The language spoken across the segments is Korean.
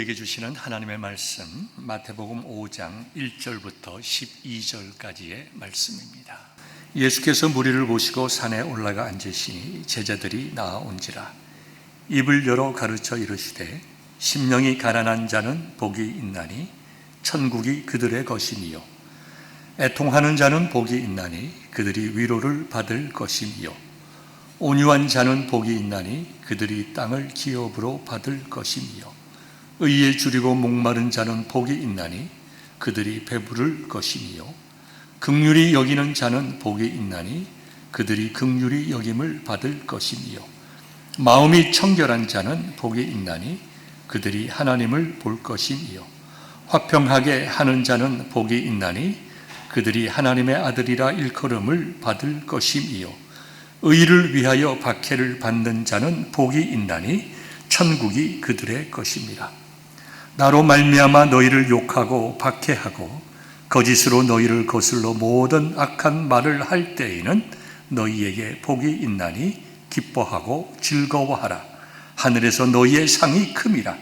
우리에게 주시는 하나님의 말씀, 마태복음 5장 1절부터 12절까지의 말씀입니다. 예수께서 무리를 보시고 산에 올라가 앉으시니 제자들이 나아온지라. 입을 열어 가르쳐 이르시되 심령이 가난한 자는 복이 있나니 천국이 그들의 것이니요, 애통하는 자는 복이 있나니 그들이 위로를 받을 것이니요, 온유한 자는 복이 있나니 그들이 땅을 기업으로 받을 것이니요, 의에 줄이고 목마른 자는 복이 있나니 그들이 배부를 것이니요, 긍휼히 여기는 자는 복이 있나니 그들이 긍휼히 여김을 받을 것이니요, 마음이 청결한 자는 복이 있나니 그들이 하나님을 볼 것이니요, 화평하게 하는 자는 복이 있나니 그들이 하나님의 아들이라 일컬음을 받을 것이니요, 의를 위하여 박해를 받는 자는 복이 있나니 천국이 그들의 것입니다. 나로 말미암아 너희를 욕하고 박해하고 거짓으로 너희를 거슬러 모든 악한 말을 할 때에는 너희에게 복이 있나니 기뻐하고 즐거워하라. 하늘에서 너희의 상이 큼이라.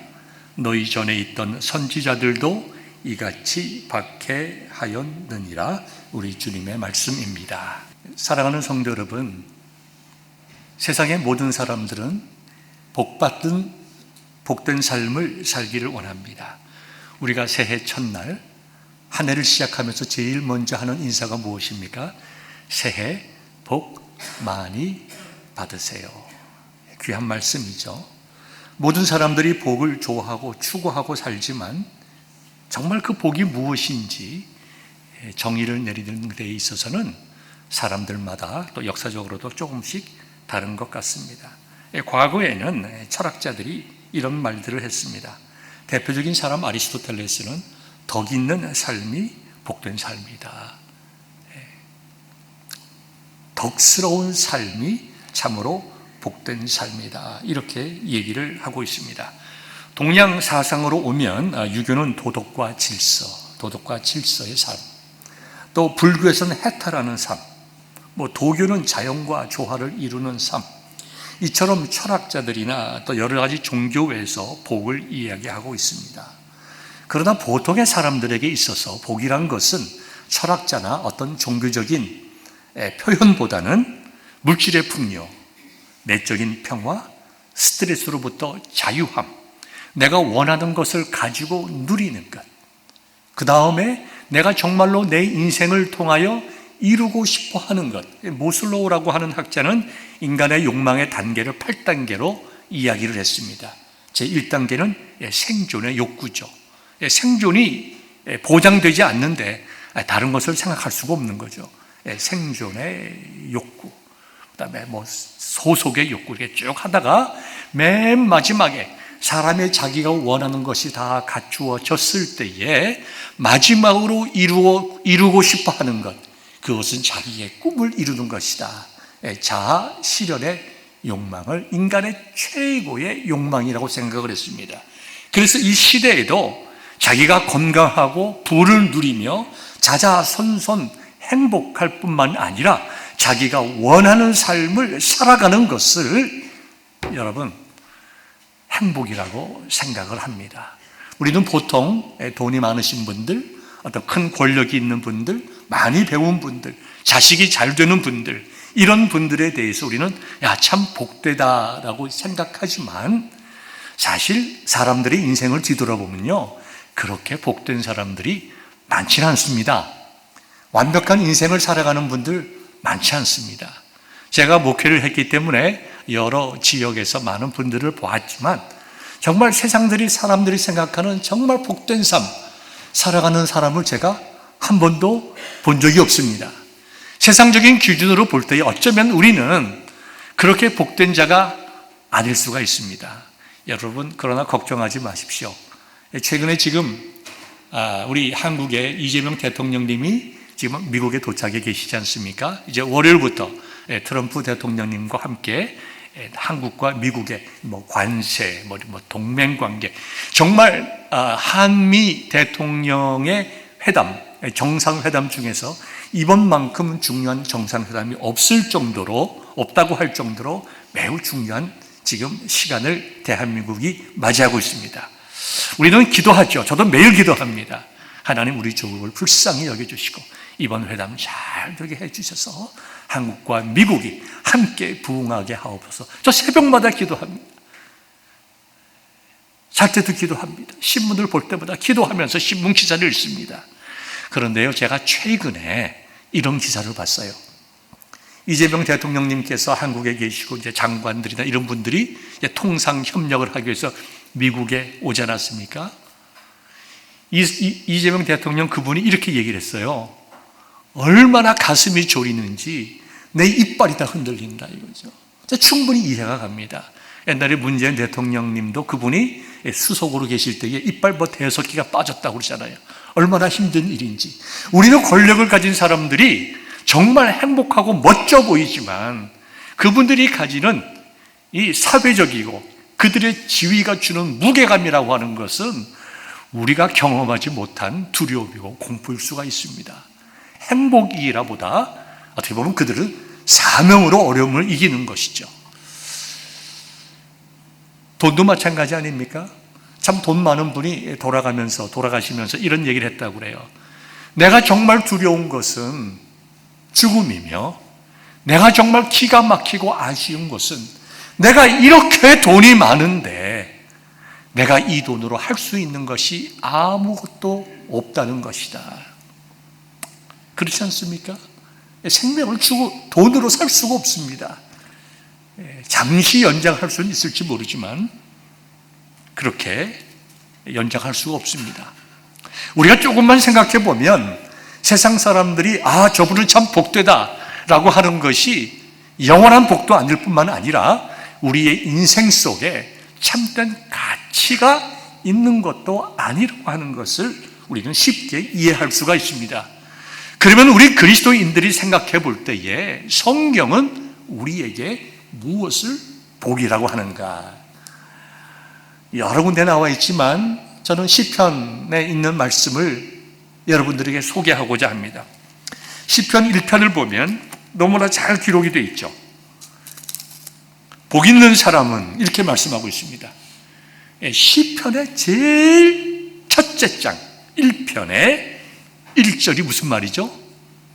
너희 전에 있던 선지자들도 이같이 박해하였느니라. 우리 주님의 말씀입니다. 사랑하는 성도 여러분, 세상의 모든 사람들은 복된 삶을 살기를 원합니다. 우리가 새해 첫날 한 해를 시작하면서 제일 먼저 하는 인사가 무엇입니까? 새해 복 많이 받으세요. 귀한 말씀이죠. 모든 사람들이 복을 좋아하고 추구하고 살지만 정말 그 복이 무엇인지 정의를 내리는 데 있어서는 사람들마다 또 역사적으로도 조금씩 다른 것 같습니다. 과거에는 철학자들이 이런 말들을 했습니다. 대표적인 사람 아리스토텔레스는 덕 있는 삶이 복된 삶이다. 덕스러운 삶이 참으로 복된 삶이다. 이렇게 얘기를 하고 있습니다. 동양 사상으로 오면 유교는 도덕과 질서의 삶, 또 불교에서는 해탈하는 삶, 도교는 자연과 조화를 이루는 삶, 이처럼 철학자들이나 또 여러 가지 종교에서 복을 이야기하고 있습니다. 그러나 보통의 사람들에게 있어서 복이란 것은 철학자나 어떤 종교적인 표현보다는 물질의 풍요, 내적인 평화, 스트레스로부터 자유함, 내가 원하는 것을 가지고 누리는 것, 그 다음에 내가 정말로 내 인생을 통하여 이루고 싶어 하는 것. 모슬로우라고 하는 학자는 인간의 욕망의 단계를 8단계로 이야기를 했습니다. 제1단계는 생존의 욕구죠. 생존이 보장되지 않는데 다른 것을 생각할 수가 없는 거죠. 생존의 욕구, 그 다음에 소속의 욕구, 이렇게 쭉 하다가 맨 마지막에 사람의 자기가 원하는 것이 다 갖추어졌을 때에 마지막으로 이루고 싶어 하는 것, 그것은 자기의 꿈을 이루는 것이다. 자아 실현의 욕망을 인간의 최고의 욕망이라고 생각을 했습니다. 그래서 이 시대에도 자기가 건강하고 부를 누리며 자자손손 행복할 뿐만 아니라 자기가 원하는 삶을 살아가는 것을 여러분 행복이라고 생각을 합니다. 우리는 보통 돈이 많으신 분들, 어떤 큰 권력이 있는 분들, 많이 배운 분들, 자식이 잘 되는 분들, 이런 분들에 대해서 우리는 참 복되다라고 생각하지만 사실 사람들의 인생을 뒤돌아보면요, 그렇게 복된 사람들이 많지는 않습니다. 완벽한 인생을 살아가는 분들 많지 않습니다. 제가 목회를 했기 때문에 여러 지역에서 많은 분들을 보았지만 정말 사람들이 생각하는 정말 복된 삶 살아가는 사람을 제가 한 번도 본 적이 없습니다. 세상적인 기준으로 볼 때 어쩌면 우리는 그렇게 복된 자가 아닐 수가 있습니다. 여러분, 그러나 걱정하지 마십시오. 최근에 지금 우리 한국의 이재명 대통령님이 지금 미국에 도착해 계시지 않습니까? 이제 월요일부터 트럼프 대통령님과 함께 한국과 미국의 관세, 동맹관계, 정말 한미 대통령의 회담, 정상회담 중에서 이번만큼 중요한 정상회담이 없다고 할 정도로 매우 중요한 지금 시간을 대한민국이 맞이하고 있습니다. 우리는 기도하죠. 저도 매일 기도합니다. 하나님 우리 조국을 불쌍히 여겨주시고 이번 회담 잘 되게 해주셔서 한국과 미국이 함께 부흥하게 하옵소서. 저 새벽마다 기도합니다. 잘 때도 기도합니다. 신문을 볼 때마다 기도하면서 신문 기사를 읽습니다. 그런데요, 제가 최근에 이런 기사를 봤어요. 이재명 대통령님께서 한국에 계시고 이제 장관들이나 이런 분들이 이제 통상 협력을 하기 위해서 미국에 오지 않았습니까? 이재명 대통령 그분이 이렇게 얘기를 했어요. 얼마나 가슴이 졸이는지 내 이빨이 다 흔들린다 이거죠. 충분히 이해가 갑니다. 옛날에 문재인 대통령님도 그분이 수석으로 계실 때에 이빨 뭐 5개가 빠졌다고 그러잖아요. 얼마나 힘든 일인지. 우리는 권력을 가진 사람들이 정말 행복하고 멋져 보이지만 그분들이 가지는 이 사회적이고 그들의 지위가 주는 무게감이라고 하는 것은 우리가 경험하지 못한 두려움이고 공포일 수가 있습니다. 행복이라보다 어떻게 보면 그들은 사명으로 어려움을 이기는 것이죠. 돈도 마찬가지 아닙니까? 참 돈 많은 분이 돌아가시면서 이런 얘기를 했다고 그래요. 내가 정말 두려운 것은 죽음이며 내가 정말 기가 막히고 아쉬운 것은 내가 이렇게 돈이 많은데 내가 이 돈으로 할 수 있는 것이 아무것도 없다는 것이다. 그렇지 않습니까? 생명을 주고 돈으로 살 수가 없습니다. 잠시 연장할 수는 있을지 모르지만 그렇게 연장할 수가 없습니다. 우리가 조금만 생각해 보면 세상 사람들이 저분은 참 복되다 라고 하는 것이 영원한 복도 아닐 뿐만 아니라 우리의 인생 속에 참된 가치가 있는 것도 아니라고 하는 것을 우리는 쉽게 이해할 수가 있습니다. 그러면 우리 그리스도인들이 생각해 볼 때에 성경은 우리에게 무엇을 복이라고 하는가? 여러 군데 나와 있지만 저는 시편에 있는 말씀을 여러분들에게 소개하고자 합니다. 시편 1편을 보면 너무나 잘 기록이 되어 있죠. 복 있는 사람은 이렇게 말씀하고 있습니다. 시편의 제일 첫째 장 1편의 1절이 무슨 말이죠?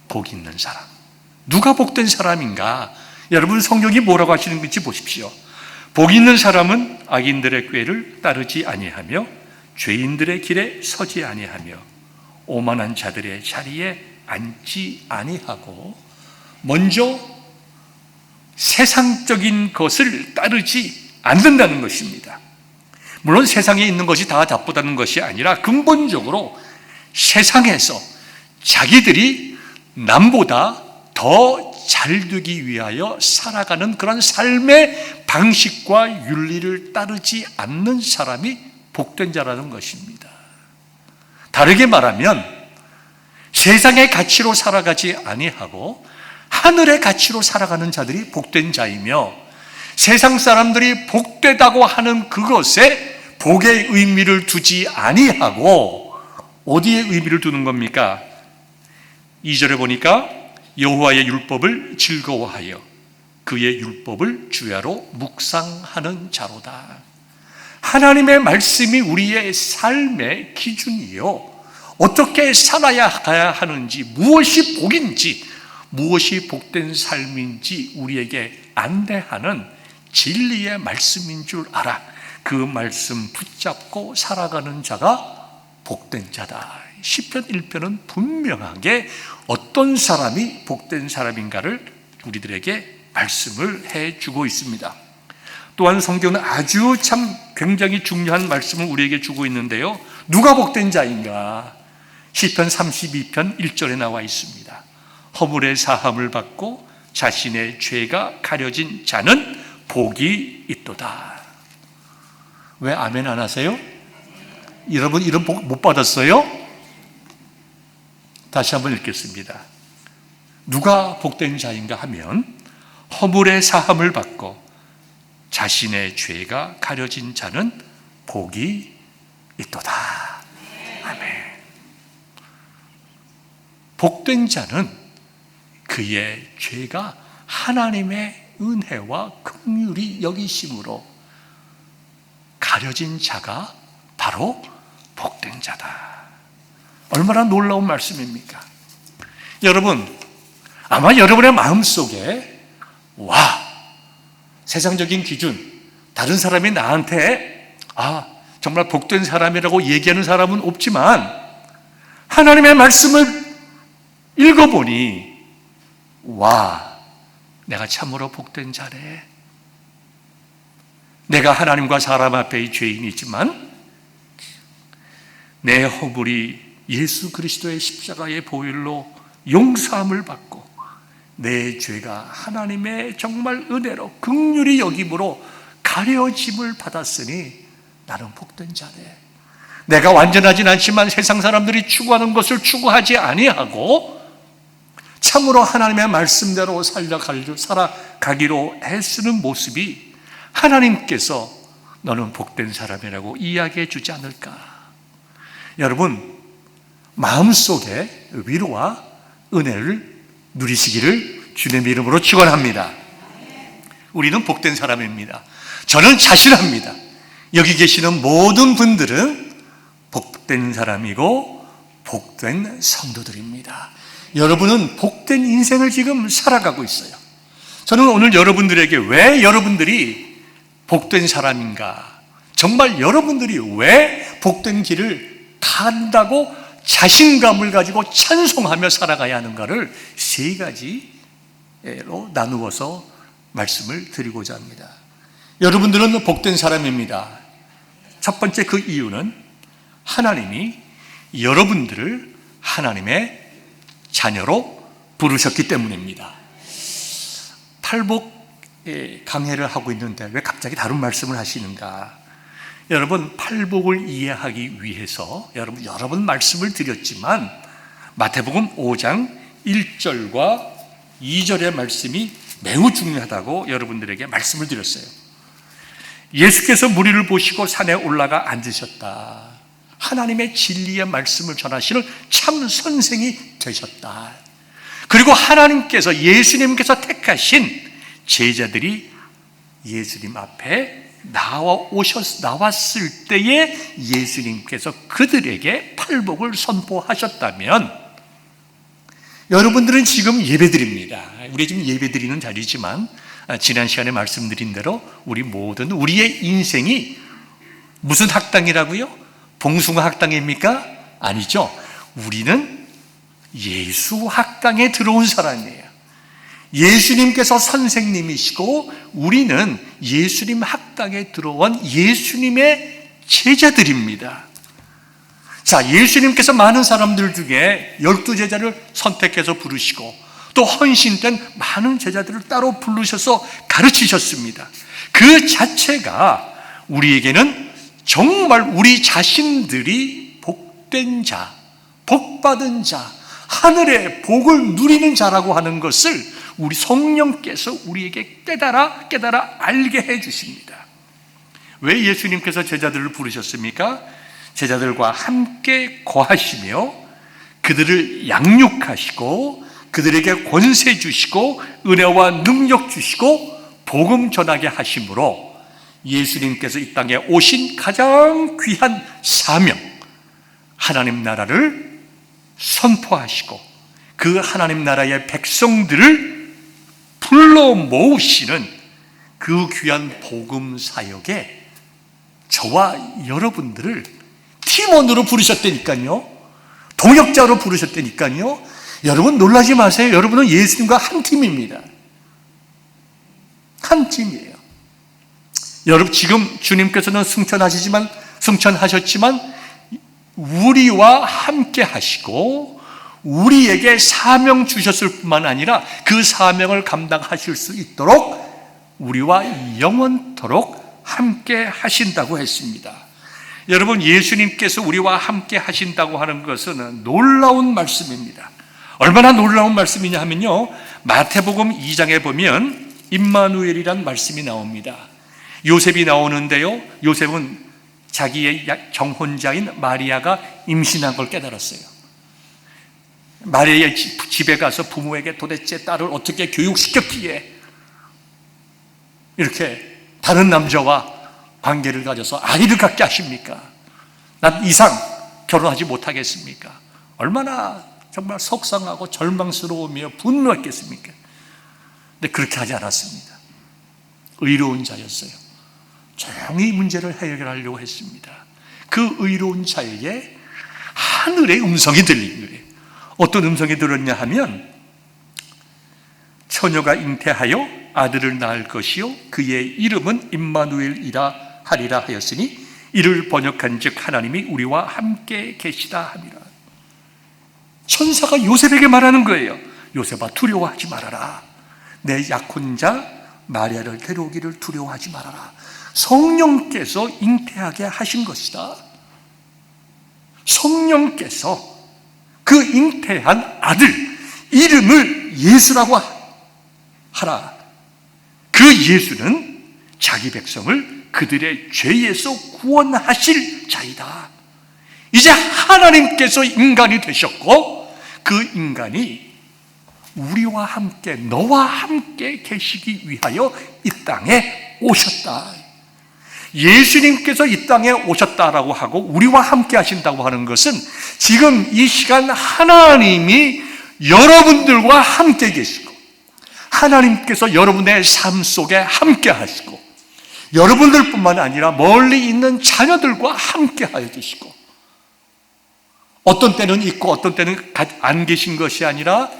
복 있는 사람. 누가 복된 사람인가? 여러분 성경이 뭐라고 하시는 건지 보십시오. 복 있는 사람은 악인들의 꾀를 따르지 아니하며 죄인들의 길에 서지 아니하며 오만한 자들의 자리에 앉지 아니하고 먼저 세상적인 것을 따르지 않는다는 것입니다. 물론 세상에 있는 것이 다 나쁘다는 것이 아니라 근본적으로 세상에서 자기들이 남보다 더 잘 되기 위하여 살아가는 그런 삶의 방식과 윤리를 따르지 않는 사람이 복된 자라는 것입니다. 다르게 말하면 세상의 가치로 살아가지 아니하고 하늘의 가치로 살아가는 자들이 복된 자이며 세상 사람들이 복되다고 하는 그것에 복의 의미를 두지 아니하고 어디에 의미를 두는 겁니까? 2절에 보니까 여호와의 율법을 즐거워하여 그의 율법을 주야로 묵상하는 자로다. 하나님의 말씀이 우리의 삶의 기준이요, 어떻게 살아야 하는지, 무엇이 복인지, 무엇이 복된 삶인지 우리에게 안내하는 진리의 말씀인 줄 알아. 그 말씀 붙잡고 살아가는 자가 복된 자다. 시편 1편은 분명하게 어떤 사람이 복된 사람인가를 우리들에게 말씀을 해주고 있습니다. 또한 성경은 아주 참 굉장히 중요한 말씀을 우리에게 주고 있는데요, 누가 복된 자인가? 시편 32편 1절에 나와 있습니다. 허물의 사함을 받고 자신의 죄가 가려진 자는 복이 있도다. 왜 아멘 안 하세요? 여러분 이런 복 못 받았어요? 다시 한번 읽겠습니다. 누가 복된 자인가 하면 허물의 사함을 받고 자신의 죄가 가려진 자는 복이 있도다. 아멘. 복된 자는 그의 죄가 하나님의 은혜와 긍휼이 여기심으로 가려진 자가 바로 복된 자다. 얼마나 놀라운 말씀입니까? 여러분, 아마 여러분의 마음속에 세상적인 기준, 다른 사람이 나한테 정말 복된 사람이라고 얘기하는 사람은 없지만 하나님의 말씀을 읽어보니 내가 참으로 복된 자네. 내가 하나님과 사람 앞에 죄인이지만 내 허물이 예수 그리스도의 십자가의 보혈로 용서함을 받고 내 죄가 하나님의 정말 은혜로 긍휼히 여김으로 가려짐을 받았으니 나는 복된 자네. 내가 완전하진 않지만 세상 사람들이 추구하는 것을 추구하지 아니하고 참으로 하나님의 말씀대로 살아가기로 애쓰는 모습이 하나님께서 너는 복된 사람이라고 이야기해 주지 않을까. 여러분, 마음속에 위로와 은혜를 누리시기를 주님의 이름으로 축원합니다. 우리는 복된 사람입니다. 저는 자신합니다. 여기 계시는 모든 분들은 복된 사람이고 복된 성도들입니다. 여러분은 복된 인생을 지금 살아가고 있어요. 저는 오늘 여러분들에게 왜 여러분들이 복된 사람인가, 정말 여러분들이 왜 복된 길을 간다고 자신감을 가지고 찬송하며 살아가야 하는가를 세 가지로 나누어서 말씀을 드리고자 합니다. 여러분들은 복된 사람입니다. 첫 번째 그 이유는 하나님이 여러분들을 하나님의 자녀로 부르셨기 때문입니다. 팔복 강해를 하고 있는데 왜 갑자기 다른 말씀을 하시는가? 여러분, 팔복을 이해하기 위해서 여러 번 말씀을 드렸지만 마태복음 5장 1절과 2절의 말씀이 매우 중요하다고 여러분들에게 말씀을 드렸어요. 예수께서 무리를 보시고 산에 올라가 앉으셨다. 하나님의 진리의 말씀을 전하시는 참 선생이 되셨다. 그리고 하나님께서, 예수님께서 택하신 제자들이 예수님 앞에 나왔을 때에 예수님께서 그들에게 팔복을 선포하셨다면 여러분들은 지금 예배드립니다. 우리 지금 예배드리는 자리지만 지난 시간에 말씀드린 대로 우리 모든 우리의 인생이 무슨 학당이라고요? 봉숭아 학당입니까? 아니죠. 우리는 예수 학당에 들어온 사람이에요. 예수님께서 선생님이시고 우리는 예수님 학당에 들어온 예수님의 제자들입니다. 자, 예수님께서 많은 사람들 중에 12제자를 선택해서 부르시고 또 헌신된 많은 제자들을 따로 부르셔서 가르치셨습니다. 그 자체가 우리에게는 정말 우리 자신들이 복된 자, 복받은 자, 하늘의 복을 누리는 자라고 하는 것을 우리 성령께서 우리에게 깨달아 알게 해 주십니다. 왜 예수님께서 제자들을 부르셨습니까? 제자들과 함께 거하시며 그들을 양육하시고 그들에게 권세 주시고 은혜와 능력 주시고 복음 전하게 하심으로 예수님께서 이 땅에 오신 가장 귀한 사명, 하나님 나라를 선포하시고 그 하나님 나라의 백성들을 불러 모으시는 그 귀한 복음 사역에 저와 여러분들을 팀원으로 부르셨다니까요. 동역자로 부르셨다니까요. 여러분 놀라지 마세요. 여러분은 예수님과 한 팀입니다. 한 팀이에요. 여러분 지금 주님께서는 승천하셨지만 우리와 함께 하시고 우리에게 사명 주셨을 뿐만 아니라 그 사명을 감당하실 수 있도록 우리와 영원토록 함께 하신다고 했습니다. 여러분, 예수님께서 우리와 함께 하신다고 하는 것은 놀라운 말씀입니다. 얼마나 놀라운 말씀이냐 하면요, 마태복음 2장에 보면 임마누엘이란 말씀이 나옵니다. 요셉이 나오는데요, 요셉은 자기의 정혼자인 마리아가 임신한 걸 깨달았어요. 마리아의 집에 가서 부모에게 도대체 딸을 어떻게 교육시켰기에 이렇게 다른 남자와 관계를 가져서 아이를 갖게 하십니까? 난 이상 결혼하지 못하겠습니까? 얼마나 정말 속상하고 절망스러우며 분노했겠습니까? 근데 그렇게 하지 않았습니다. 의로운 자였어요. 조용히 문제를 해결하려고 했습니다. 그 의로운 자에게 하늘의 음성이 들린 거예요. 어떤 음성이 들었냐 하면, 처녀가 잉태하여 아들을 낳을 것이요 그의 이름은 임마누엘이라 하리라 하였으니 이를 번역한즉 하나님이 우리와 함께 계시다 함이라. 천사가 요셉에게 말하는 거예요. 요셉아, 두려워하지 말아라. 내 약혼자 마리아를 데려오기를 두려워하지 말아라. 성령께서 잉태하게 하신 것이다. 성령께서 그 잉태한 아들 이름을 예수라고 하라. 그 예수는 자기 백성을 그들의 죄에서 구원하실 자이다. 이제 하나님께서 인간이 되셨고 그 인간이 우리와 함께, 너와 함께 계시기 위하여 이 땅에 오셨다. 예수님께서 이 땅에 오셨다라고 하고 우리와 함께 하신다고 하는 것은 지금 이 시간 하나님이 여러분들과 함께 계시고, 하나님께서 여러분의 삶 속에 함께 하시고, 여러분들뿐만 아니라 멀리 있는 자녀들과 함께 하여 주시고, 어떤 때는 있고 어떤 때는 안 계신 것이 아니라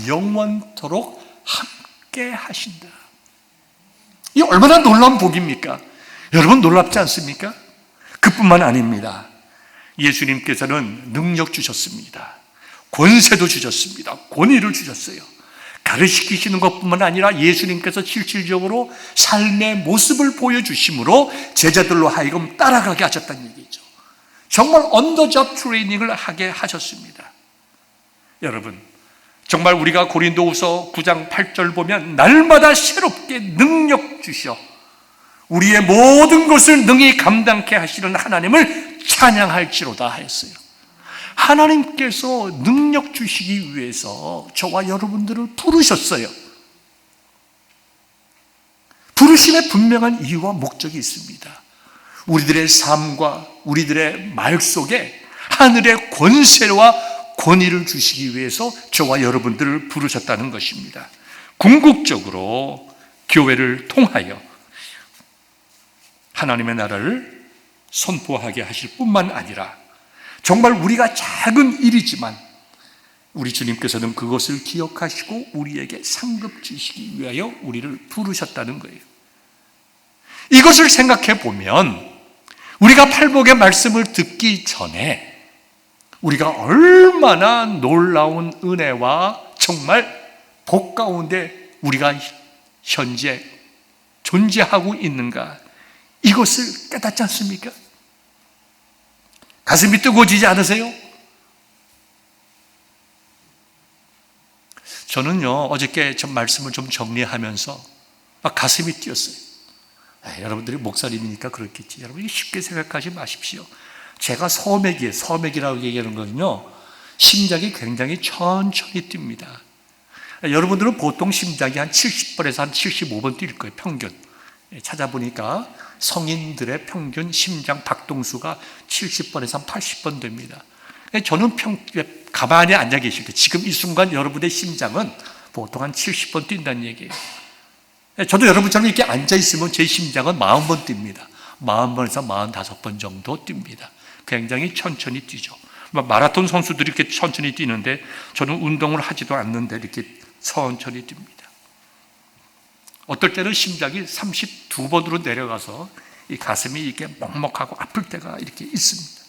영원토록 함께 하신다. 이 얼마나 놀라운 복입니까? 여러분, 놀랍지 않습니까? 그뿐만 아닙니다. 예수님께서는 능력 주셨습니다. 권세도 주셨습니다. 권위를 주셨어요. 가르치시는 것뿐만 아니라 예수님께서 실질적으로 삶의 모습을 보여주심으로 제자들로 하여금 따라가게 하셨다는 얘기죠. 정말 언더잡 트레이닝을 하게 하셨습니다. 여러분, 정말 우리가 고린도후서 9장 8절 보면 날마다 새롭게 능력 주셔 우리의 모든 것을 능히 감당케 하시는 하나님을 찬양할지로다 하였어요. 하나님께서 능력 주시기 위해서 저와 여러분들을 부르셨어요. 부르심에 분명한 이유와 목적이 있습니다. 우리들의 삶과 우리들의 말 속에 하늘의 권세와 권위를 주시기 위해서 저와 여러분들을 부르셨다는 것입니다. 궁극적으로 교회를 통하여 하나님의 나라를 선포하게 하실 뿐만 아니라 정말 우리가 작은 일이지만 우리 주님께서는 그것을 기억하시고 우리에게 상급 주시기 위하여 우리를 부르셨다는 거예요. 이것을 생각해 보면 우리가 팔복의 말씀을 듣기 전에 우리가 얼마나 놀라운 은혜와 정말 복 가운데 우리가 현재 존재하고 있는가, 이것을 깨닫지 않습니까? 가슴이 뜨거워지지 않으세요? 저는요, 어저께 좀 말씀을 좀 정리하면서 가슴이 뛰었어요. 여러분들이 목사님이니까 그렇겠지. 여러분이 쉽게 생각하지 마십시오. 제가 서맥이라고 얘기하는 거는요, 심장이 굉장히 천천히 뜁니다. 여러분들은 보통 심장이 한 70번에서 한 75번 뛸 거예요, 평균. 찾아보니까 성인들의 평균 심장 박동수가 70번에서 한 80번 됩니다. 저는 가만히 앉아 계실 때 지금 이 순간 여러분의 심장은 보통 한 70번 뛴다는 얘기예요. 저도 여러분처럼 이렇게 앉아 있으면 제 심장은 40번 뜁니다. 40번에서 45번 정도 뜁니다. 굉장히 천천히 뛰죠. 마라톤 선수들이 이렇게 천천히 뛰는데 저는 운동을 하지도 않는데 이렇게 천천히 뜁니다. 어떨 때는 심장이 32번으로 내려가서 이 가슴이 이렇게 먹먹하고 아플 때가 이렇게 있습니다.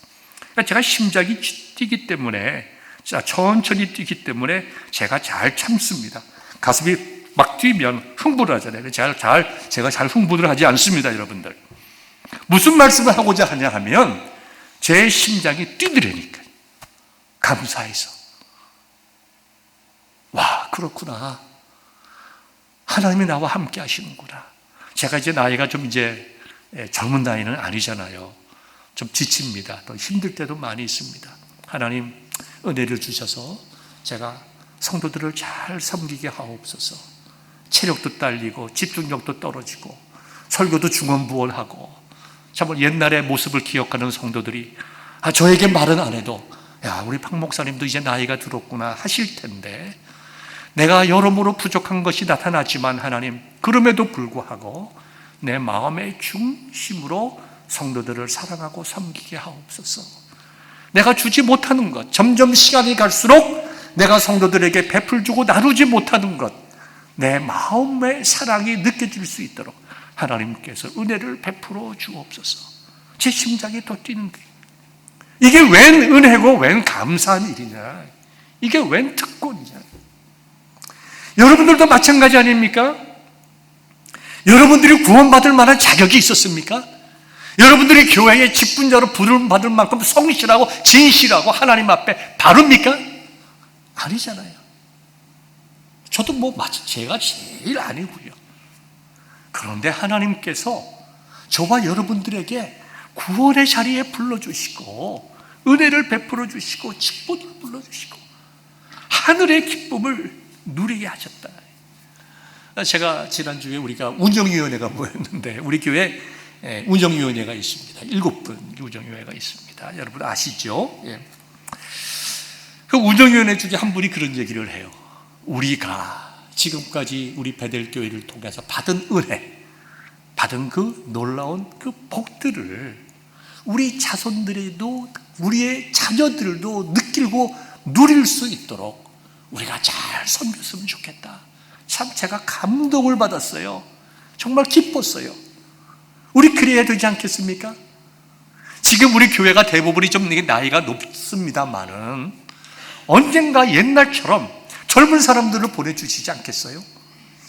그러니까 제가 심장이 뛰기 때문에, 천천히 뛰기 때문에 제가 잘 참습니다. 가슴이 막 뛰면 흥분을 하잖아요. 제가 잘 흥분을 하지 않습니다, 여러분들. 무슨 말씀을 하고자 하냐 하면 제 심장이 뛰더라니까요. 감사해서. 와, 그렇구나. 하나님이 나와 함께 하시는구나. 제가 이제 나이가 좀 이제 젊은 나이는 아니잖아요. 좀 지칩니다. 또 힘들 때도 많이 있습니다. 하나님 은혜를 주셔서 제가 성도들을 잘 섬기게 하옵소서. 체력도 딸리고 집중력도 떨어지고 설교도 중언부언하고, 정말 옛날의 모습을 기억하는 성도들이 저에게 말은 안 해도 우리 박 목사님도 이제 나이가 들었구나 하실 텐데, 내가 여러모로 부족한 것이 나타나지만 하나님, 그럼에도 불구하고 내 마음의 중심으로 성도들을 사랑하고 섬기게 하옵소서. 내가 주지 못하는 것, 점점 시간이 갈수록 내가 성도들에게 베풀주고 나누지 못하는 것, 내 마음의 사랑이 느껴질 수 있도록 하나님께서 은혜를 베풀어 주옵소서. 제 심장이 더 뛰는 거예요. 이게 웬 은혜고 웬 감사한 일이냐, 이게 웬 특권이냐. 여러분들도 마찬가지 아닙니까? 여러분들이 구원받을 만한 자격이 있었습니까? 여러분들이 교회의 직분자로 부름받을 만큼 성실하고 진실하고 하나님 앞에 바릅니까? 아니잖아요. 저도 제가 제일 아니고요. 그런데 하나님께서 저와 여러분들에게 구원의 자리에 불러주시고 은혜를 베풀어 주시고 직분을 불러주시고 하늘의 기쁨을 누리게 하셨다. 제가 지난주에 우리가 운영위원회가 모였는데, 우리 교회 운영위원회가 있습니다. 7분 운영위원회가 있습니다. 여러분 아시죠? 그 운영위원회 중에 한 분이 그런 얘기를 해요. 우리가 지금까지 우리 베델교회를 통해서 받은 은혜, 받은 그 놀라운 그 복들을 우리 자손들에도, 우리의 자녀들도 느끼고 누릴 수 있도록 우리가 잘 섬겼으면 좋겠다. 참 제가 감동을 받았어요. 정말 기뻤어요. 우리 그래야 되지 않겠습니까? 지금 우리 교회가 대부분이 좀 나이가 높습니다만은 언젠가 옛날처럼 젊은 사람들을 보내주시지 않겠어요?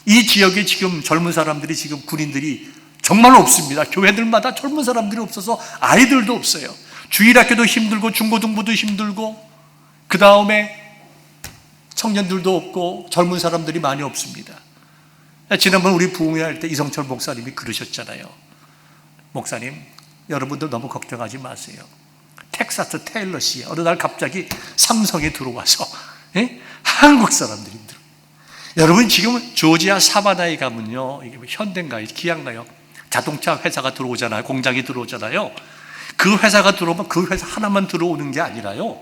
이 지역에 지금 젊은 사람들이, 지금 군인들이 정말 없습니다. 교회들마다 젊은 사람들이 없어서 아이들도 없어요. 주일학교도 힘들고 중고등부도 힘들고, 그 다음에 청년들도 없고 젊은 사람들이 많이 없습니다. 지난번 우리 부흥회 할 때 이성철 목사님이 그러셨잖아요. 목사님, 여러분들 너무 걱정하지 마세요. 텍사스 테일러시에 어느 날 갑자기 삼성에 들어와서 한국 사람들이 들어와요. 여러분 지금 조지아 사바나에 가면요, 이게 현대인가요, 기아인가요, 자동차 회사가 들어오잖아요. 공장이 들어오잖아요. 그 회사가 들어오면 그 회사 하나만 들어오는 게 아니라요,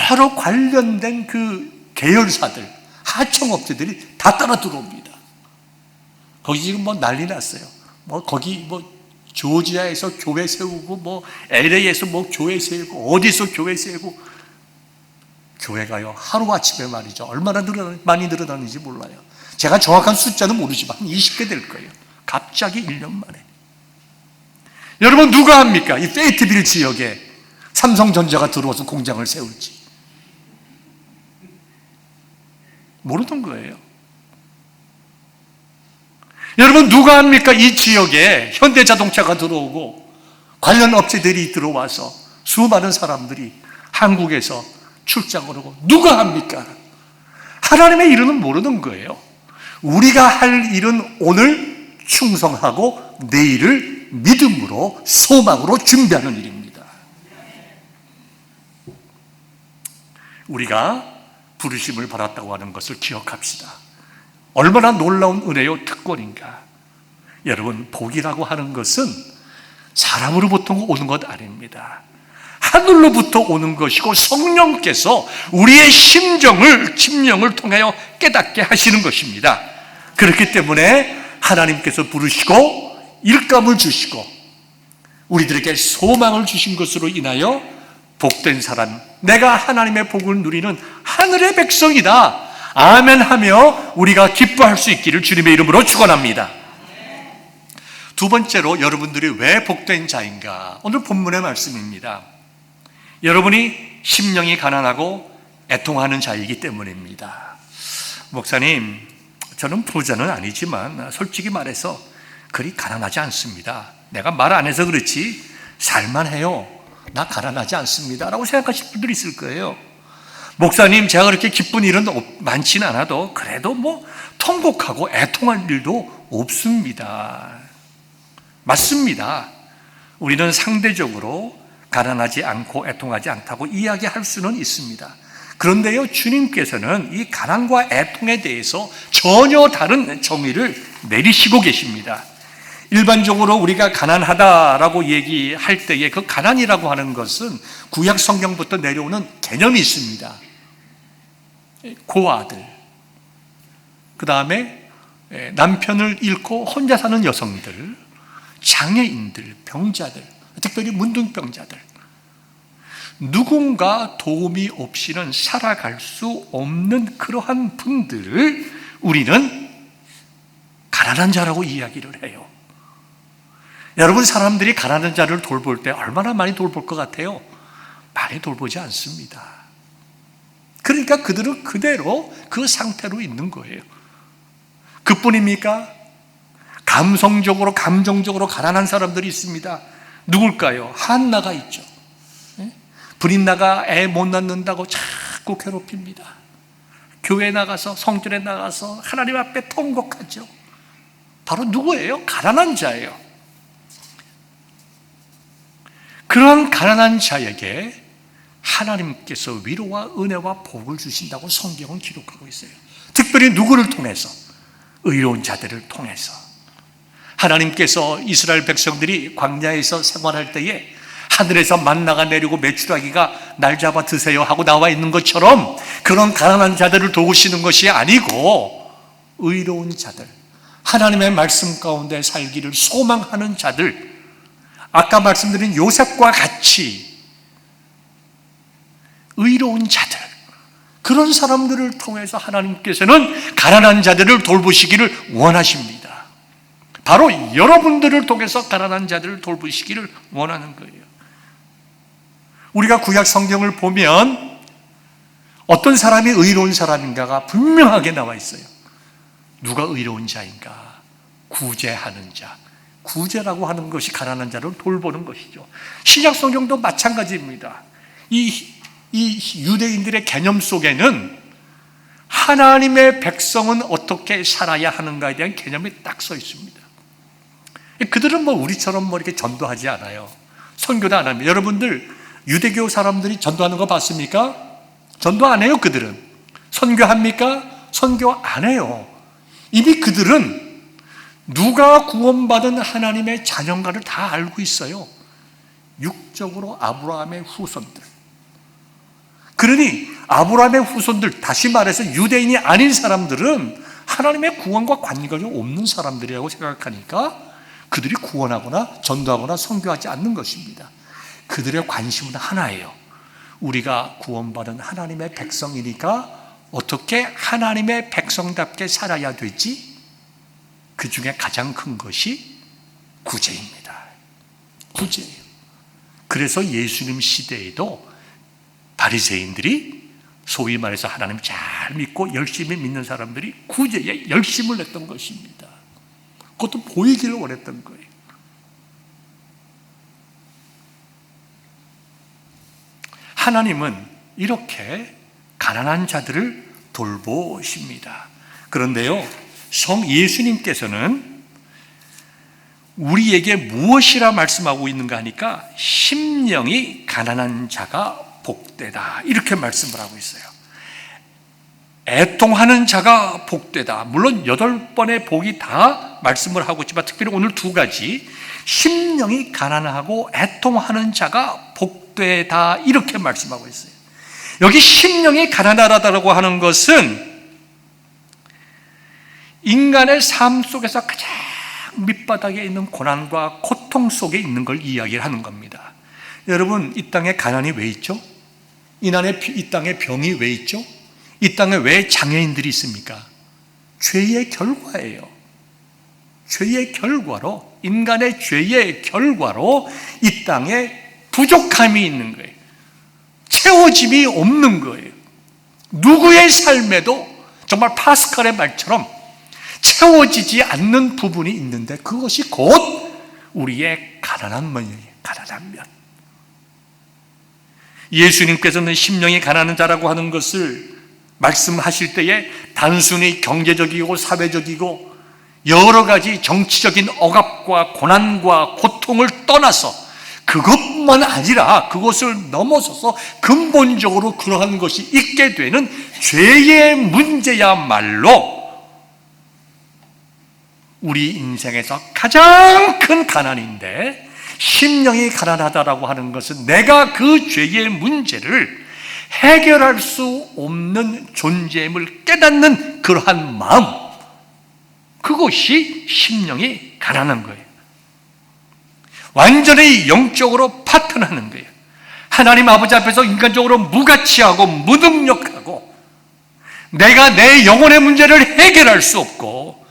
여러 관련된 그 계열사들, 하청업체들이 다 따라 들어옵니다. 거기 지금 난리 났어요. 거기 조지아에서 교회 세우고, LA에서 교회 세우고, 어디서 교회 세우고, 교회가요 하루아침에 말이죠, 얼마나 많이 늘어나는지 몰라요. 제가 정확한 숫자는 모르지만 한 20개 될 거예요. 갑자기 1년 만에. 여러분 누가 합니까? 이 페이트빌 지역에 삼성전자가 들어와서 공장을 세울지 모르던 거예요. 여러분 누가 합니까? 이 지역에 현대자동차가 들어오고 관련 업체들이 들어와서 수많은 사람들이 한국에서 출장을 오고, 누가 합니까? 하나님의 일은 모르는 거예요. 우리가 할 일은 오늘 충성하고 내일을 믿음으로, 소망으로 준비하는 일입니다. 우리가 부르심을 받았다고 하는 것을 기억합시다. 얼마나 놀라운 은혜요, 특권인가. 여러분, 복이라고 하는 것은 사람으로부터 오는 것 아닙니다. 하늘로부터 오는 것이고, 성령께서 우리의 심령을 통하여 깨닫게 하시는 것입니다. 그렇기 때문에 하나님께서 부르시고 일감을 주시고 우리들에게 소망을 주신 것으로 인하여 복된 사람, 내가 하나님의 복을 누리는 하늘의 백성이다, 아멘 하며 우리가 기뻐할 수 있기를 주님의 이름으로 축원합니다. 두 번째로, 여러분들이 왜 복된 자인가? 오늘 본문의 말씀입니다. 여러분이 심령이 가난하고 애통하는 자이기 때문입니다. 목사님, 저는 부자는 아니지만 솔직히 말해서 그리 가난하지 않습니다. 내가 말 안 해서 그렇지 살만해요. 나 가난하지 않습니다 라고 생각하실 분들이 있을 거예요. 목사님, 제가 그렇게 기쁜 일은 많지는 않아도 그래도 통곡하고 애통할 일도 없습니다. 맞습니다. 우리는 상대적으로 가난하지 않고 애통하지 않다고 이야기할 수는 있습니다. 그런데요, 주님께서는 이 가난과 애통에 대해서 전혀 다른 정의를 내리시고 계십니다. 일반적으로 우리가 가난하다라고 얘기할 때에 그 가난이라고 하는 것은 구약 성경부터 내려오는 개념이 있습니다. 고아들, 그 다음에 남편을 잃고 혼자 사는 여성들, 장애인들, 병자들, 특별히 문둥병자들, 누군가 도움이 없이는 살아갈 수 없는 그러한 분들을 우리는 가난한 자라고 이야기를 해요. 여러분, 사람들이 가난한 자를 돌볼 때 얼마나 많이 돌볼 것 같아요? 많이 돌보지 않습니다. 그러니까 그들은 그대로 그 상태로 있는 거예요. 그뿐입니까? 감성적으로, 감정적으로 가난한 사람들이 있습니다. 누굴까요? 한나가 있죠. 브린나가 애 못 낳는다고 자꾸 괴롭힙니다. 교회 나가서, 성전에 나가서 하나님 앞에 통곡하죠. 바로 누구예요? 가난한 자예요. 그런 가난한 자에게 하나님께서 위로와 은혜와 복을 주신다고 성경은 기록하고 있어요. 특별히 누구를 통해서? 의로운 자들을 통해서. 하나님께서 이스라엘 백성들이 광야에서 생활할 때에 하늘에서 만나가 내리고 메추라기가 날 잡아 드세요 하고 나와 있는 것처럼 그런 가난한 자들을 도우시는 것이 아니고 의로운 자들, 하나님의 말씀 가운데 살기를 소망하는 자들, 아까 말씀드린 요셉과 같이 의로운 자들, 그런 사람들을 통해서 하나님께서는 가난한 자들을 돌보시기를 원하십니다. 바로 여러분들을 통해서 가난한 자들을 돌보시기를 원하는 거예요. 우리가 구약 성경을 보면 어떤 사람이 의로운 사람인가가 분명하게 나와 있어요. 누가 의로운 자인가? 구제하는 자. 구제라고 하는 것이 가난한 자를 돌보는 것이죠. 신약 성경도 마찬가지입니다. 이 유대인들의 개념 속에는 하나님의 백성은 어떻게 살아야 하는가에 대한 개념이 딱 써 있습니다. 그들은 우리처럼 이렇게 전도하지 않아요. 선교도 안 합니다. 여러분들 유대교 사람들이 전도하는 거 봤습니까? 전도 안 해요. 그들은 선교합니까? 선교 안 해요. 이미 그들은 누가 구원받은 하나님의 자녀인가를 다 알고 있어요. 육적으로 아브라함의 후손들. 그러니 아브라함의 후손들, 다시 말해서 유대인이 아닌 사람들은 하나님의 구원과 관계가 없는 사람들이라고 생각하니까 그들이 구원하거나 전도하거나 선교하지 않는 것입니다. 그들의 관심은 하나예요. 우리가 구원받은 하나님의 백성이니까 어떻게 하나님의 백성답게 살아야 되지? 그 중에 가장 큰 것이 구제입니다. 구제예요. 그래서 예수님 시대에도 바리새인들이 소위 말해서 하나님 잘 믿고 열심히 믿는 사람들이 구제에 열심을 냈던 것입니다. 그것도 보이기를 원했던 거예요. 하나님은 이렇게 가난한 자들을 돌보십니다. 그런데요, 성 예수님께서는 우리에게 무엇이라 말씀하고 있는가 하니까 심령이 가난한 자가 복되다, 이렇게 말씀을 하고 있어요. 애통하는 자가 복되다. 물론 8번의 복이 다 말씀을 하고 있지만 특별히 오늘 2가지, 심령이 가난하고 애통하는 자가 복되다, 이렇게 말씀하고 있어요. 여기 심령이 가난하다고 하는 것은 인간의 삶 속에서 가장 밑바닥에 있는 고난과 고통 속에 있는 걸 이야기하는 겁니다. 여러분, 이 땅에 가난이 왜 있죠? 이 땅에 병이 왜 있죠? 이 땅에 왜 장애인들이 있습니까? 죄의 결과예요. 죄의 결과로, 인간의 죄의 결과로 이 땅에 부족함이 있는 거예요. 채워짐이 없는 거예요. 누구의 삶에도 정말 파스칼의 말처럼 채워지지 않는 부분이 있는데 그것이 곧 우리의 가난한 면이에요. 가난한 면. 예수님께서는 심령이 가난한 자라고 하는 것을 말씀하실 때에 단순히 경제적이고 사회적이고 여러 가지 정치적인 억압과 고난과 고통을 떠나서 그것만 아니라 그것을 넘어서서 근본적으로 그러한 것이 있게 되는 죄의 문제야말로 우리 인생에서 가장 큰 가난인데, 심령이 가난하다라고 하는 것은 내가 그 죄의 문제를 해결할 수 없는 존재임을 깨닫는 그러한 마음, 그것이 심령이 가난한 거예요. 완전히 영적으로 파탄하는 거예요. 하나님 아버지 앞에서 인간적으로 무가치하고 무능력하고 내가 내 영혼의 문제를 해결할 수 없고,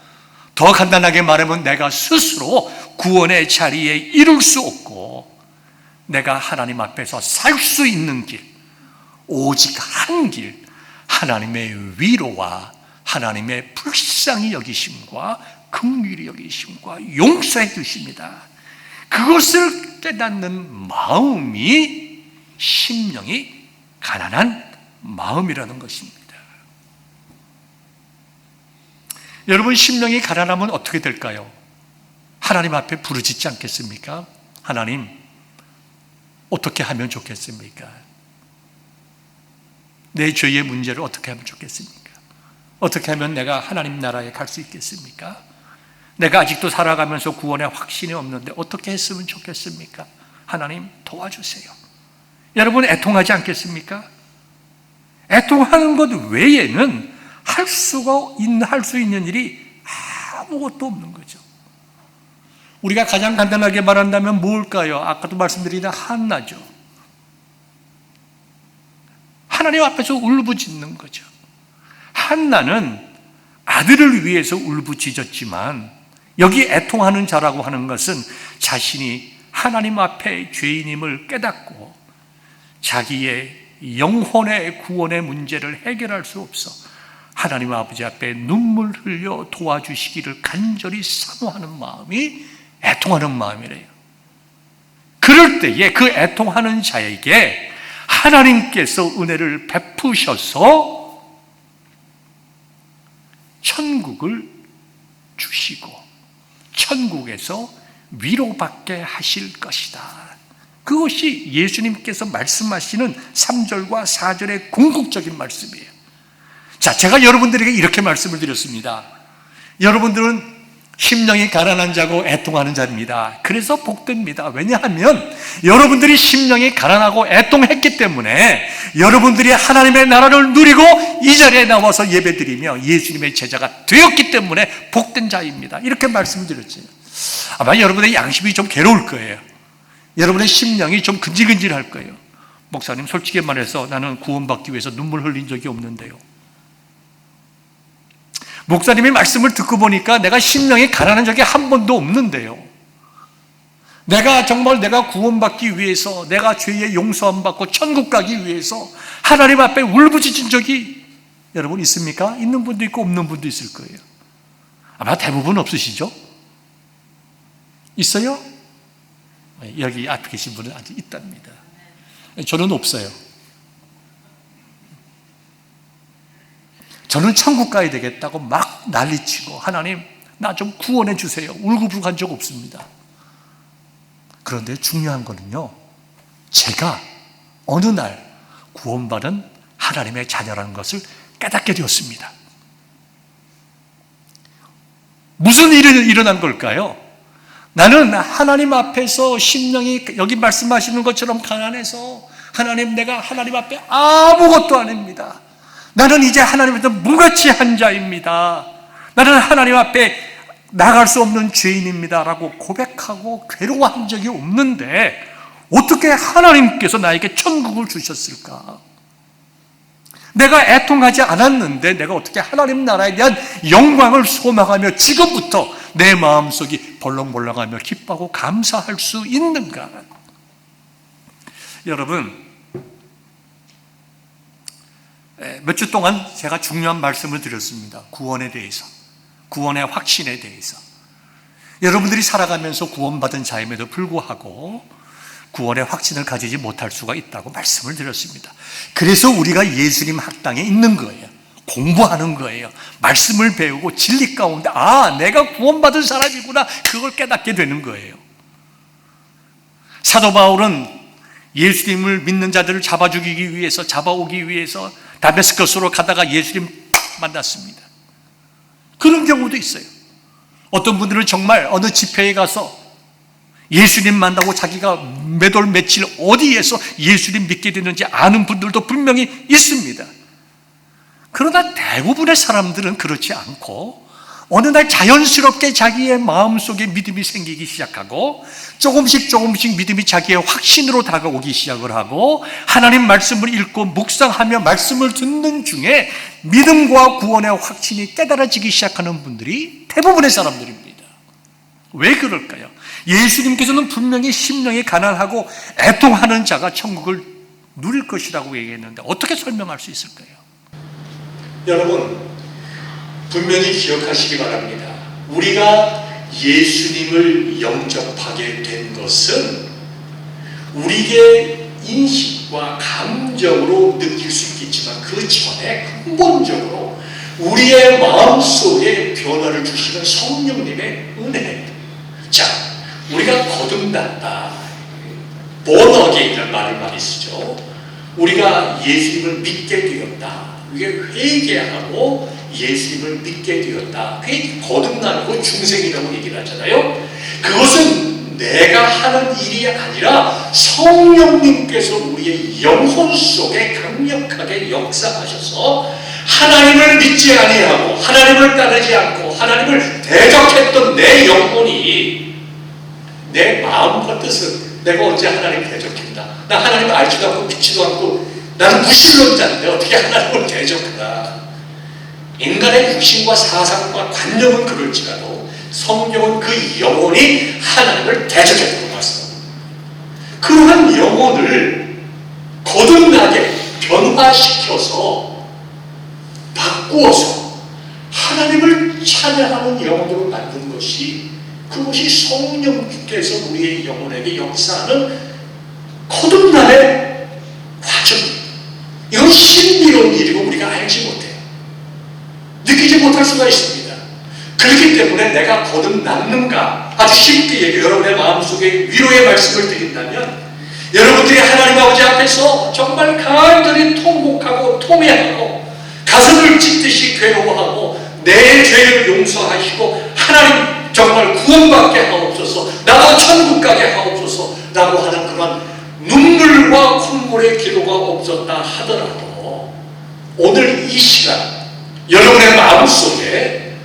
더 간단하게 말하면 내가 스스로 구원의 자리에 이룰 수 없고, 내가 하나님 앞에서 살 수 있는 길, 오직 한 길, 하나님의 위로와 하나님의 불쌍히 여기심과 긍휼히 여기심과 용서해 주십니다. 그것을 깨닫는 마음이 심령이 가난한 마음이라는 것입니다. 여러분, 심령이 가난하면 어떻게 될까요? 하나님 앞에 부르짖지 않겠습니까? 하나님, 어떻게 하면 좋겠습니까? 내 죄의 문제를 어떻게 하면 좋겠습니까? 어떻게 하면 내가 하나님 나라에 갈 수 있겠습니까? 내가 아직도 살아가면서 구원의 확신이 없는데 어떻게 했으면 좋겠습니까? 하나님 도와주세요. 여러분, 애통하지 않겠습니까? 애통하는 것 외에는 할 수 있는 일이 아무것도 없는 거죠. 우리가 가장 간단하게 말한다면 뭘까요? 아까도 말씀드린 한나죠. 하나님 앞에서 울부짖는 거죠. 한나는 아들을 위해서 울부짖었지만, 여기 애통하는 자라고 하는 것은 자신이 하나님 앞에 죄인임을 깨닫고 자기의 영혼의 구원의 문제를 해결할 수 없어 하나님 아버지 앞에 눈물 흘려 도와주시기를 간절히 사모하는 마음이 애통하는 마음이래요. 그럴 때에 그 애통하는 자에게 하나님께서 은혜를 베푸셔서 천국을 주시고 천국에서 위로받게 하실 것이다. 그것이 예수님께서 말씀하시는 3절과 4절의 궁극적인 말씀이에요. 자, 제가 여러분들에게 이렇게 말씀을 드렸습니다. 여러분들은 심령이 가난한 자고 애통하는 자입니다. 그래서 복됩니다. 왜냐하면 여러분들이 심령이 가난하고 애통했기 때문에 여러분들이 하나님의 나라를 누리고 이 자리에 나와서 예배드리며 예수님의 제자가 되었기 때문에 복된 자입니다. 이렇게 말씀을 드렸죠. 아마 여러분의 양심이 좀 괴로울 거예요. 여러분의 심령이 좀 근질근질할 거예요. 목사님, 솔직히 말해서 나는 구원받기 위해서 눈물 흘린 적이 없는데요. 목사님의 말씀을 듣고 보니까 내가 심령이 가난한 적이 한 번도 없는데요. 내가 정말 내가 구원받기 위해서, 내가 죄의 용서함 받고 천국 가기 위해서 하나님 앞에 울부짖은 적이 여러분 있습니까? 있는 분도 있고 없는 분도 있을 거예요. 아마 대부분 없으시죠? 있어요? 여기 앞에 계신 분은 아직 있답니다. 저는 없어요. 저는 천국 가야 되겠다고 막 난리치고 하나님 나 좀 구원해 주세요 울고불고 한 적 없습니다. 그런데 중요한 거는요, 제가 어느 날 구원받은 하나님의 자녀라는 것을 깨닫게 되었습니다. 무슨 일이 일어난 걸까요? 나는 하나님 앞에서 심령이 여기 말씀하시는 것처럼 가난해서 하나님, 내가 하나님 앞에 아무것도 아닙니다. 나는 이제 하나님 앞에 무가치한 자입니다. 나는 하나님 앞에 나갈 수 없는 죄인입니다 라고 고백하고 괴로워한 적이 없는데 어떻게 하나님께서 나에게 천국을 주셨을까? 내가 애통하지 않았는데 내가 어떻게 하나님 나라에 대한 영광을 소망하며 지금부터 내 마음속이 벌렁벌렁하며 기뻐하고 감사할 수 있는가? 여러분, 몇 주 동안 제가 중요한 말씀을 드렸습니다. 구원에 대해서, 구원의 확신에 대해서. 여러분들이 살아가면서 구원받은 자임에도 불구하고 구원의 확신을 가지지 못할 수가 있다고 말씀을 드렸습니다. 그래서 우리가 예수님 학당에 있는 거예요. 공부하는 거예요. 말씀을 배우고 진리 가운데 내가 구원받은 사람이구나, 그걸 깨닫게 되는 거예요. 사도 바울은 예수님을 믿는 자들을 잡아오기 위해서 다메스커스로 가다가 예수님 만났습니다. 그런 경우도 있어요. 어떤 분들은 정말 어느 집회에 가서 예수님 만나고 자기가 몇 월 며칠 어디에서 예수님 믿게 됐는지 아는 분들도 분명히 있습니다. 그러나 대부분의 사람들은 그렇지 않고 어느 날 자연스럽게 자기의 마음속에 믿음이 생기기 시작하고 조금씩 믿음이 자기의 확신으로 다가오기 시작을 하고 하나님 말씀을 읽고 묵상하며 말씀을 듣는 중에 믿음과 구원의 확신이 깨달아지기 시작하는 분들이 대부분의 사람들입니다. 왜 그럴까요? 예수님께서는 분명히 심령이 가난하고 애통하는 자가 천국을 누릴 것이라고 얘기했는데 어떻게 설명할 수 있을까요? 여러분, 분명히 기억하시기 바랍니다. 우리가 예수님을 영접하게 된 것은 우리의 인식과 감정으로 느낄 수 있겠지만 그 전에 근본적으로 우리의 마음속에 변화를 주시는 성령님의 은혜. 자, 우리가 거듭났다. born again이라는 말을 많이 쓰죠. 우리가 예수님을 믿게 되었다. 이게 회개하고 예수님을 믿게 되었다. 그게 거듭나고 중생이라고 얘기를 하잖아요. 그것은 내가 하는 일이 아니라 성령님께서 우리의 영혼 속에 강력하게 역사하셔서 하나님을 믿지 아니하고 하나님을 따르지 않고 하나님을 대적했던 내 영혼이 내 마음과 뜻을 내가 언제 하나님을 대적했나? 나 하나님을 알지도 않고 믿지도 않고 나는 무신론자인데 어떻게 하나님을 대적하나? 인간의 육신과 사상과 관념은 그럴지라도 성경은 그 영혼이 하나님을 대적했다고 말씀합니다. 그러한 영혼을 거듭나게 변화시켜서 바꾸어서 하나님을 찬양하는 영혼으로 만든 것이 그것이 성령께서 우리의 영혼에게 역사하는 거듭남의 과정입니다. 이건 신비로운 일이고 우리가 알지 못해요. 느끼지 못할 수가 있습니다. 그렇기 때문에 내가 거듭났는가 아주 쉽게 얘기해 여러분의 마음속에 위로의 말씀을 드린다면 여러분들이 하나님 아버지 앞에서 정말 간절히 통곡하고 통회하고 가슴을 찢듯이 괴로워하고 내 죄를 용서하시고 하나님 정말 구원받게 하옵소서 나도 천국 가게 하옵소서 라고 하는 그런 눈물과 콧물의 기도가 없었다 하더라도 오늘 이 시간 여러분의 마음속에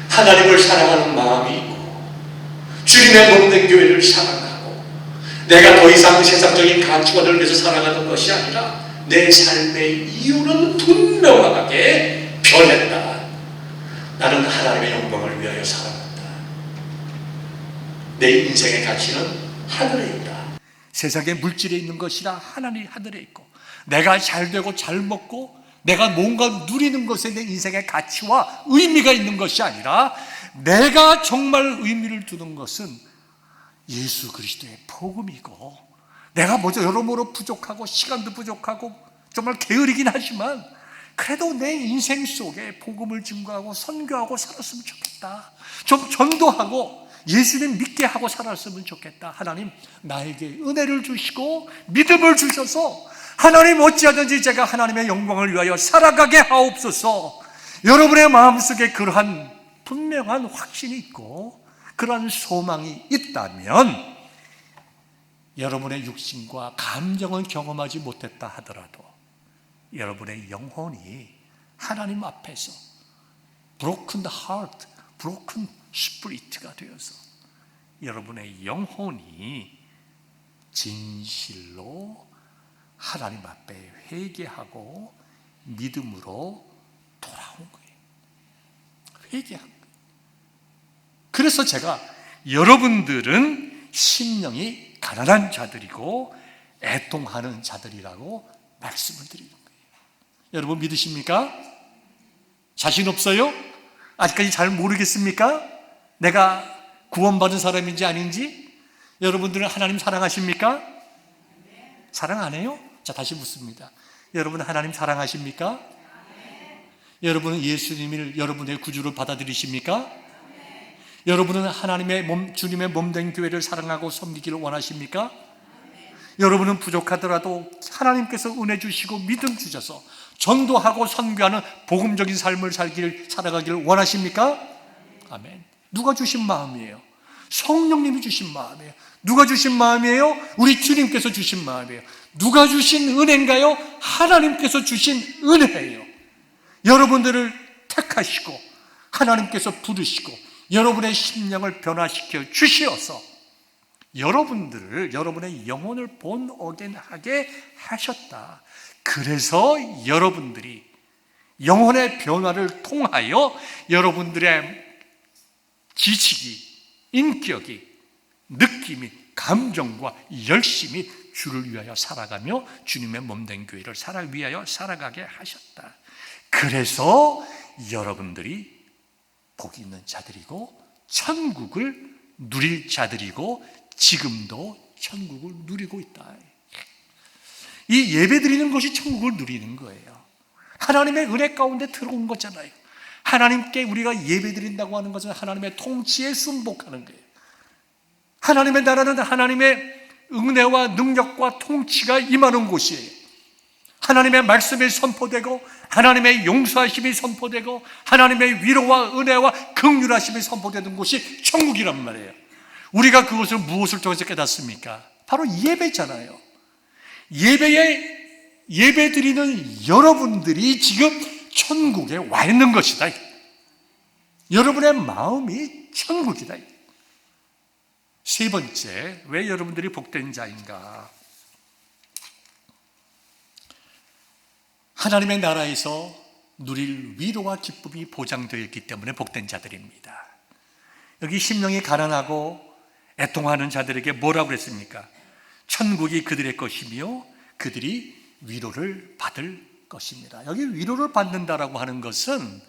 하나님을 사랑하는 마음이 있고 주님의 몸된 교회를 사랑하고 내가 더 이상 세상적인 가치관을 위해서 살아가는 것이 아니라 내 삶의 이유는 분명하게 변했다. 나는 하나님의 영광을 위하여 살아간다. 내 인생의 가치는 하늘에 있다. 세상에 물질에 있는 것이라 하나님 하늘에 있고 내가 잘 되고 잘 먹고 내가 뭔가 누리는 것에 내 인생의 가치와 의미가 있는 것이 아니라 내가 정말 의미를 두는 것은 예수 그리스도의 복음이고 내가 먼저 여러모로 부족하고 시간도 부족하고 정말 게으르긴 하지만 그래도 내 인생 속에 복음을 증거하고 선교하고 살았으면 좋겠다. 좀 전도하고 예수님 믿게 하고 살았으면 좋겠다. 하나님 나에게 은혜를 주시고 믿음을 주셔서 하나님 어찌하든지 제가 하나님의 영광을 위하여 살아가게 하옵소서. 여러분의 마음속에 그러한 분명한 확신이 있고 그러한 소망이 있다면 여러분의 육신과 감정은 경험하지 못했다 하더라도 여러분의 영혼이 하나님 앞에서 broken heart, broken spirit가 되어서 여러분의 영혼이 진실로 하나님 앞에 회개하고 믿음으로 돌아온 거예요. 회개한 거예요. 그래서 제가 여러분들은 심령이 가난한 자들이고 애통하는 자들이라고 말씀을 드리는 거예요. 여러분 믿으십니까? 자신 없어요? 아직까지 잘 모르겠습니까? 내가 구원받은 사람인지 아닌지? 여러분들은 하나님 사랑하십니까? 사랑 안 해요? 자, 다시 묻습니다. 여러분 하나님 사랑하십니까? 여러분은 예수님을 여러분의 구주로 받아들이십니까? 여러분은 하나님의 주님의 몸된 교회를 사랑하고 섬기기를 원하십니까? 여러분은 부족하더라도 하나님께서 은혜 주시고 믿음 주셔서 전도하고 선교하는 복음적인 삶을 살아가기를 원하십니까? 아멘. 누가 주신 마음이에요? 성령님이 주신 마음이에요. 누가 주신 마음이에요? 우리 주님께서 주신 마음이에요. 누가 주신 은혜인가요? 하나님께서 주신 은혜예요. 여러분들을 택하시고 하나님께서 부르시고 여러분의 심령을 변화시켜 주시어서 여러분들을, 여러분의 영혼을 본어겐하게 하셨다. 그래서 여러분들이 영혼의 변화를 통하여 여러분들의 지식이, 인격이, 느낌이, 감정과 열심이 주를 위하여 살아가며 주님의 몸된 교회를 위하여 살아가게 하셨다. 그래서 여러분들이 복이 있는 자들이고 천국을 누릴 자들이고 지금도 천국을 누리고 있다. 이 예배드리는 것이 천국을 누리는 거예요. 하나님의 은혜 가운데 들어온 거잖아요. 하나님께 우리가 예배드린다고 하는 것은 하나님의 통치에 순복하는 거예요. 하나님의 나라는 하나님의 은혜와 능력과 통치가 임하는 곳이에요. 하나님의 말씀이 선포되고 하나님의 용서하심이 선포되고 하나님의 위로와 은혜와 긍휼하심이 선포되는 곳이 천국이란 말이에요. 우리가 그것을 무엇을 통해서 깨닫습니까? 바로 예배잖아요. 예배드리는 여러분들이 지금 천국에 와 있는 것이다. 여러분의 마음이 천국이다. 세 번째, 왜 여러분들이 복된 자인가? 하나님의 나라에서 누릴 위로와 기쁨이 보장되어 있기 때문에 복된 자들입니다. 여기 심령이 가난하고 애통하는 자들에게 뭐라고 그랬습니까? 천국이 그들의 것이며 그들이 위로를 받을 것입니다. 여기 위로를 받는다라고 하는 것은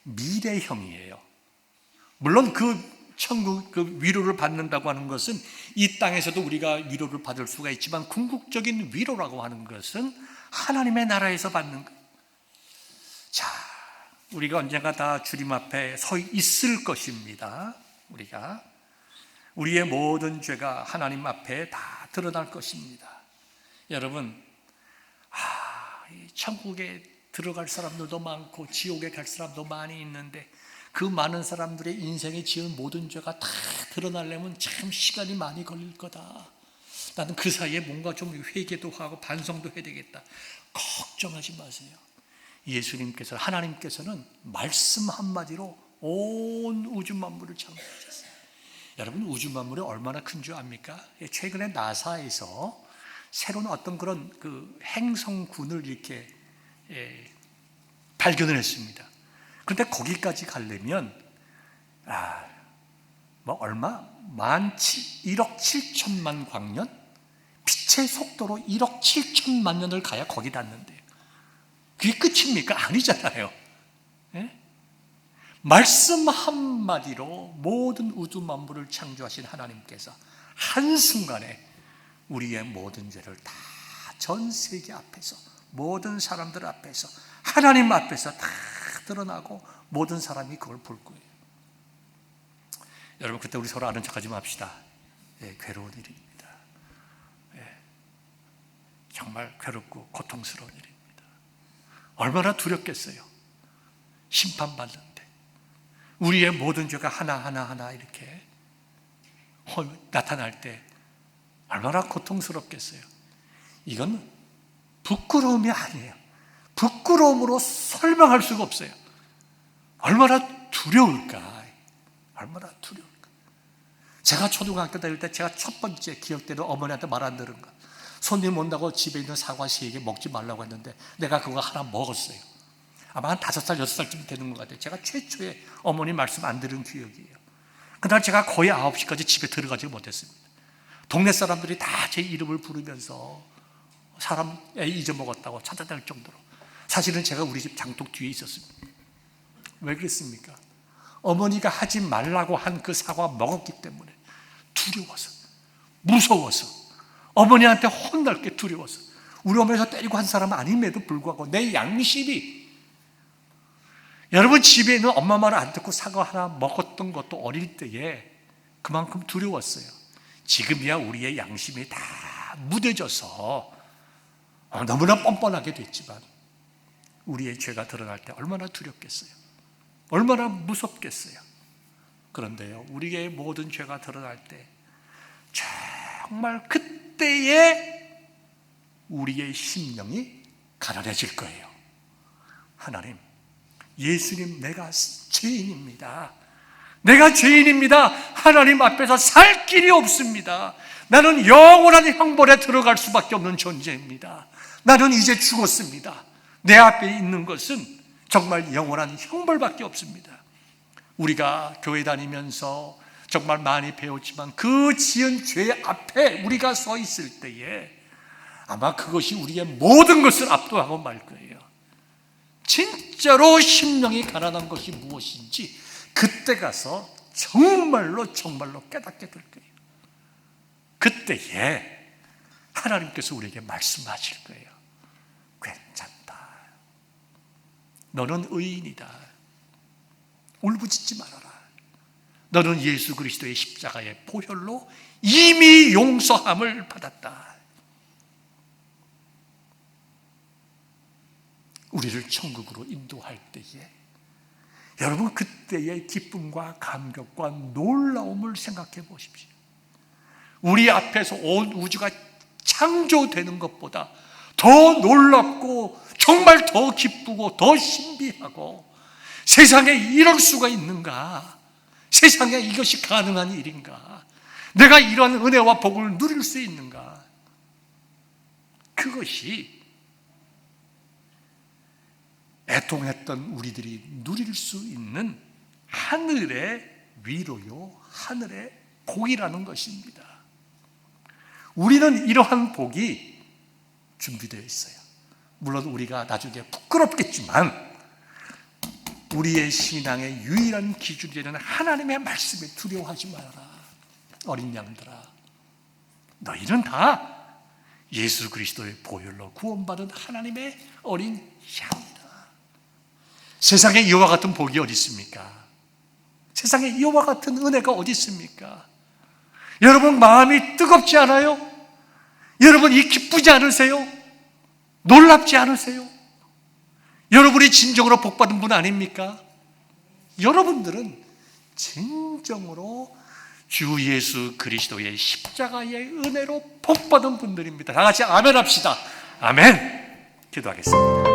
미래형이에요. 물론 천국 위로를 받는다고 하는 것은 이 땅에서도 우리가 위로를 받을 수가 있지만 궁극적인 위로라고 하는 것은 하나님의 나라에서 받는 것. 자, 우리가 언젠가 다 주님 앞에 서 있을 것입니다. 우리의 모든 죄가 하나님 앞에 다 드러날 것입니다. 여러분, 천국에 들어갈 사람들도 많고 지옥에 갈 사람도 많이 있는데 그 많은 사람들의 인생에 지은 모든 죄가 다 드러나려면 참 시간이 많이 걸릴 거다. 나는 그 사이에 뭔가 좀 회개도 하고 반성도 해야 되겠다. 걱정하지 마세요. 예수님께서, 하나님께서는 말씀 한마디로 온 우주 만물을 창조하셨어요. 여러분, 우주 만물이 얼마나 큰 줄 압니까? 최근에 나사에서 새로운 어떤 그런 행성군을 이렇게 발견을 했습니다. 그런데 거기까지 가려면 얼마? 1억 7천만 광년? 빛의 속도로 1억 7천만 년을 가야 거기 닿는데요. 그게 끝입니까? 아니잖아요. 예? 말씀 한마디로 모든 우주 만물을 창조하신 하나님께서 한순간에 우리의 모든 죄를 다 전 세계 앞에서, 모든 사람들 앞에서, 하나님 앞에서 다 드러나고 모든 사람이 그걸 볼 거예요. 여러분, 그때 우리 서로 아는 척하지 맙시다. 괴로운 일입니다. 정말 괴롭고 고통스러운 일입니다. 얼마나 두렵겠어요. 심판받는데 우리의 모든 죄가 하나하나 이렇게 나타날 때 얼마나 고통스럽겠어요. 이건 부끄러움이 아니에요. 부끄러움으로 설명할 수가 없어요. 얼마나 두려울까. 얼마나 두려울까. 제가 초등학교 다닐 때 제가 첫 번째 기억대로 어머니한테 말 안 들은 거, 손님 온다고 집에 있는 사과 3개 먹지 말라고 했는데 내가 그거 하나 먹었어요. 아마 한 5살, 6살쯤 되는 것 같아요. 제가 최초에 어머니 말씀 안 들은 기억이에요. 그날 제가 거의 9시까지 집에 들어가지 못했습니다. 동네 사람들이 다 제 이름을 부르면서 사람 애 잊어먹었다고 찾아낼 정도로. 사실은 제가 우리 집 장독 뒤에 있었습니다. 왜 그랬습니까? 어머니가 하지 말라고 한 그 사과 먹었기 때문에 두려워서, 무서워서, 어머니한테 혼날 게 두려워서. 우리 어머니가 때리고 한 사람은 아님에도 불구하고 내 양심이, 여러분 집에 있는 엄마 말을 안 듣고 사과 하나 먹었던 것도 어릴 때에 그만큼 두려웠어요. 지금이야 우리의 양심이 다 무뎌져서 너무나 뻔뻔하게 됐지만 우리의 죄가 드러날 때 얼마나 두렵겠어요. 얼마나 무섭겠어요. 그런데요, 우리의 모든 죄가 드러날 때 정말 그때에 우리의 심령이 가난해질 거예요. 하나님, 예수님, 내가 죄인입니다. 내가 죄인입니다. 하나님 앞에서 살 길이 없습니다. 나는 영원한 형벌에 들어갈 수밖에 없는 존재입니다. 나는 이제 죽었습니다. 내 앞에 있는 것은 정말 영원한 형벌밖에 없습니다. 우리가 교회 다니면서 정말 많이 배웠지만 그 지은 죄 앞에 우리가 서 있을 때에 아마 그것이 우리의 모든 것을 압도하고 말 거예요. 진짜로 심령이 가난한 것이 무엇인지 그때 가서 정말로 깨닫게 될 거예요. 그때에 하나님께서 우리에게 말씀하실 거예요. 괜찮다. 너는 의인이다. 울부짖지 말아라. 너는 예수 그리스도의 십자가의 보혈로 이미 용서함을 받았다. 우리를 천국으로 인도할 때에 여러분, 그때의 기쁨과 감격과 놀라움을 생각해 보십시오. 우리 앞에서 온 우주가 창조되는 것보다 더 놀랍고 정말 더 기쁘고 더 신비하고, 세상에 이럴 수가 있는가? 세상에 이것이 가능한 일인가? 내가 이런 은혜와 복을 누릴 수 있는가? 그것이 애통했던 우리들이 누릴 수 있는 하늘의 위로요, 하늘의 복이라는 것입니다. 우리는 이러한 복이 준비되어 있어요. 물론 우리가 나중에 부끄럽겠지만 우리의 신앙의 유일한 기준이 되는 하나님의 말씀에 두려워하지 말아라. 어린 양들아, 너희는 다 예수 그리스도의 보혈로 구원받은 하나님의 어린 양이다. 세상에 이와 같은 복이 어디 있습니까? 세상에 이와 같은 은혜가 어디 있습니까? 여러분, 마음이 뜨겁지 않아요? 여러분, 이 기쁘지 않으세요? 놀랍지 않으세요? 여러분이 진정으로 복받은 분 아닙니까? 여러분들은 진정으로 주 예수 그리스도의 십자가의 은혜로 복받은 분들입니다. 다 같이 아멘 합시다. 아멘. 기도하겠습니다.